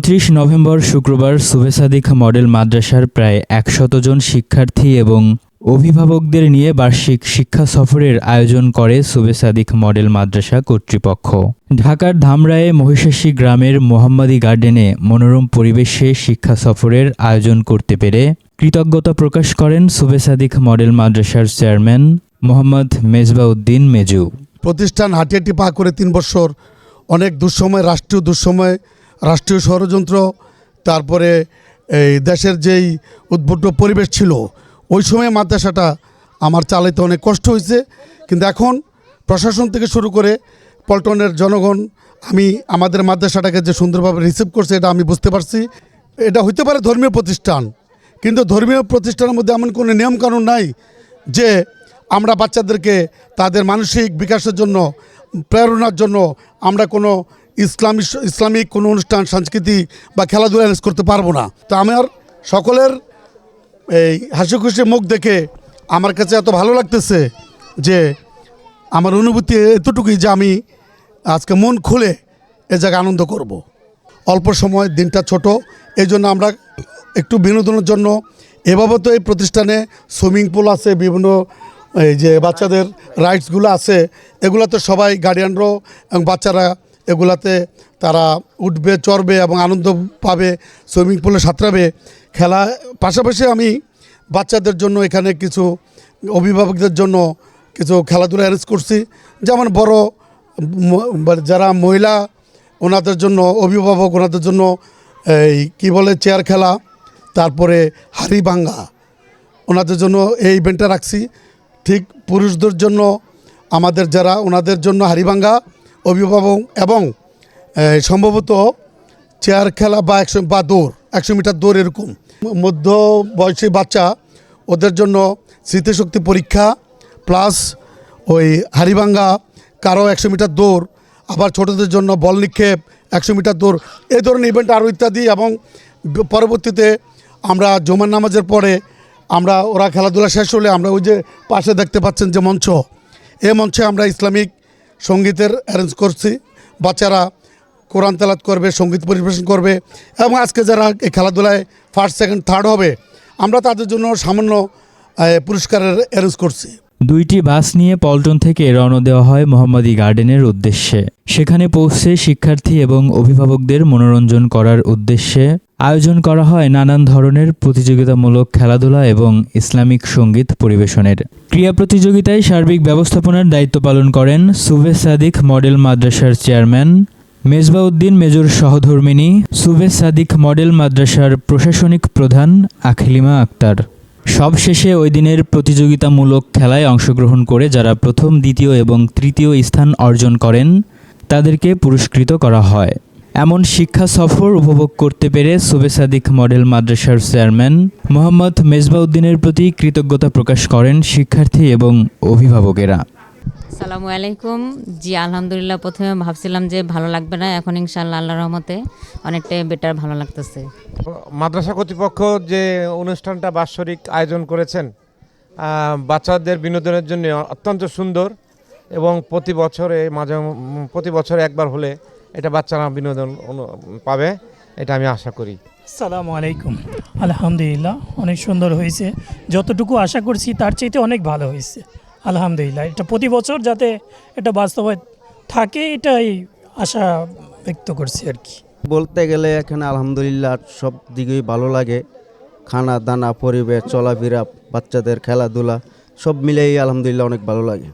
২৯ November শুক্রবার সুবে Sadiq model মাদ্রাসার প্রায় ১০০ জন শিক্ষার্থী এবং অভিভাবকদের নিয়ে বার্ষিক শিক্ষা সফরের আয়োজন করে সুবে সাদিক মডেল মাদ্রাসা কর্তৃপক্ষ। ঢাকার ধামরায়ে মহিষাসী গ্রামের মোহাম্মদী গার্ডেনে মনোরম পরিবেশে শিক্ষা সফরের আয়োজন করতে পেরে কৃতজ্ঞতা প্রকাশ করেন সুবে সাদিক মডেল মাদ্রাসার চেয়ারম্যান মোহাম্মদ মেজবাউদ্দিন মেজু। প্রতিষ্ঠান হাঁটিহাঁটি পা করে ৩ বছর অনেক দুঃসময়, রাষ্ট্রীয় দুঃসময়, রাষ্ট্রীয় ষড়যন্ত্র, তারপরে এই দেশের যেই উদ্ভূত পরিবেশ ছিল ওই সময় মাদ্রাসাটা আমার চালাইতে অনেক কষ্ট হয়েছে। কিন্তু এখন প্রশাসন থেকে শুরু করে পল্টনের জনগণ আমাদের মাদ্রাসাটাকে যে সুন্দরভাবে রিসিভ করছে এটা আমি বুঝতে পারছি। এটা হইতে পারে ধর্মীয় প্রতিষ্ঠান, কিন্তু ধর্মীয় প্রতিষ্ঠানের মধ্যে এমন কোনো নিয়মকানুন নাই যে আমরা বাচ্চাদেরকে তাদের মানসিক বিকাশের জন্য, প্রেরণার জন্য আমরা কোনো ইসলামিক কোনো অনুষ্ঠান, সাংস্কৃতিক বা খেলাধুলা অ্যারেঞ্জ করতে পারবো না। তো আমার সকলের এই হাসি খুশি মুখ দেখে আমার কাছে এত ভালো লাগতেছে যে আমার অনুভূতি এতটুকুই যে আমি আজকে মন খুলে এ জায়গায় আনন্দ করব। অল্প সময়, দিনটা ছোট, এই জন্য আমরা একটু বিনোদনের জন্য এভাবে তো এই প্রতিষ্ঠানে সুইমিং পুল আছে, বিভিন্ন এই যে বাচ্চাদের রাইডসগুলো আছে, এগুলোতে সবাই গার্ডিয়ানরাও এবং বাচ্চারা এগুলাতে তারা উঠবে, চড়বে এবং আনন্দ পাবে, সুইমিং পুলে সাঁতরাবে। খেলা পাশাপাশি আমি বাচ্চাদের জন্য এখানে কিছু অভিভাবকদের জন্য কিছু খেলাধুলা অ্যারেঞ্জ করছি, যেমন বড় যারা মহিলা ওনাদের জন্য, অভিভাবক ওনাদের জন্য এই কী বলে চেয়ার খেলা, তারপরে হাড়ি ভাঙ্গা ওনাদের জন্য এই ইভেন্টটা রাখছি। ঠিক পুরুষদের জন্য আমাদের যারা ওনাদের জন্য হাড়ি ভাঙ্গা, অভিভাবক এবং সম্ভবত চেয়ার খেলা বা দৌড়, 100 মিটার দৌড়, এরকম মধ্য বয়সী বাচ্চা ওদের জন্য স্মৃতিশক্তি পরীক্ষা প্লাস ওই হাড়ি ভাঙ্গা, কারো 100 মিটার দৌড়, আবার ছোটদের জন্য বল নিক্ষেপ, 100 মিটার দৌড়, এই ধরনের ইভেন্ট আরও ইত্যাদি। এবং পরবর্তীতে আমরা জুমার নামাজের পরে ওরা খেলাধুলা শেষ হলে আমরা ওই যে পাশে দেখতে পাচ্ছেন যে মঞ্চ, এই মঞ্চে আমরা ইসলামিক সঙ্গীতের অ্যারেঞ্জ করছি। বাচ্চারা কোরআন তেলাওয়াত করবে, সঙ্গীত পরিবেশন করবে এবং আজকে যারা এই খেলাধুলায় ফার্স্ট, সেকেন্ড, থার্ড হবে আমরা তাদের জন্য সামান্য পুরস্কারের অ্যারেঞ্জ করছি। 2টি বাস নিয়ে পল্টন থেকে রওনা দেওয়া হয় মোহাম্মদী গার্ডেনের উদ্দেশ্যে। সেখানে পৌঁছে শিক্ষার্থী এবং অভিভাবকদের মনোরঞ্জন করার উদ্দেশ্যে আয়োজন করা হয় নানান ধরনের প্রতিযোগিতামূলক খেলাধুলা এবং ইসলামিক সঙ্গীত পরিবেশনের। ক্রীড়া প্রতিযোগিতায় সার্বিক ব্যবস্থাপনার দায়িত্ব পালন করেন সুবে সাদিক মডেল মাদ্রাসার চেয়ারম্যান মেজবাউদ্দিন মেজুর সহধর্মিণী, সুবে সাদিক মডেল মাদ্রাসার প্রশাসনিক প্রধান আখিলিমা আক্তার। সবশেষে ওই দিনের প্রতিযোগিতামূলক খেলায় অংশগ্রহণ করে যারা প্রথম, দ্বিতীয় এবং তৃতীয় স্থান অর্জন করেন তাদেরকে পুরস্কৃত করা হয়। এমন শিক্ষা সফর উপভোগ করতে পেরে সুবে সাদিক মডেল মাদ্রাসার চেয়ারম্যান মোহাম্মদ মেজবাউদ্দিনের প্রতি কৃতজ্ঞতা প্রকাশ করেন শিক্ষার্থী এবং অভিভাবকেরা। আসসালামু আলাইকুম। জি আলহামদুলিল্লাহ, প্রথমে ভাবছিলাম যে ভালো লাগবে না, এখন ইনশাআল্লাহ আল্লাহর রহমতে অনেকটাই বেটার, ভালো লাগতেছে। মাদ্রাসা কর্তৃপক্ষ যে অনুষ্ঠানটা বাৎসরিক আয়োজন করেছেন বাচ্চাদের বিনোদনের জন্য অত্যন্ত সুন্দর এবং প্রতি বছরে একবার হলে এটা বাচ্চারা বিনোদন পাবে, এটা আমি আশা করি। আসসালামু আলাইকুম। আলহামদুলিল্লাহ অনেক সুন্দর হয়েছে, যতটুকু আশা করছি তার চাইতে অনেক ভালো হয়েছে আলহামদুলিল্লাহ। এটা প্রতি বছর যাতে এটা বাস্তবে থাকে এটাই আশা ব্যক্ত করছি আর কি। বলতে গেলে এখানে আলহামদুলিল্লাহ সব দিকেই ভালো লাগে, খানা দানা, পরিবেশ, চলাফেরা, বাচ্চাদের খেলাধুলা সব মিলেই আলহামদুলিল্লাহ অনেক ভালো লাগে।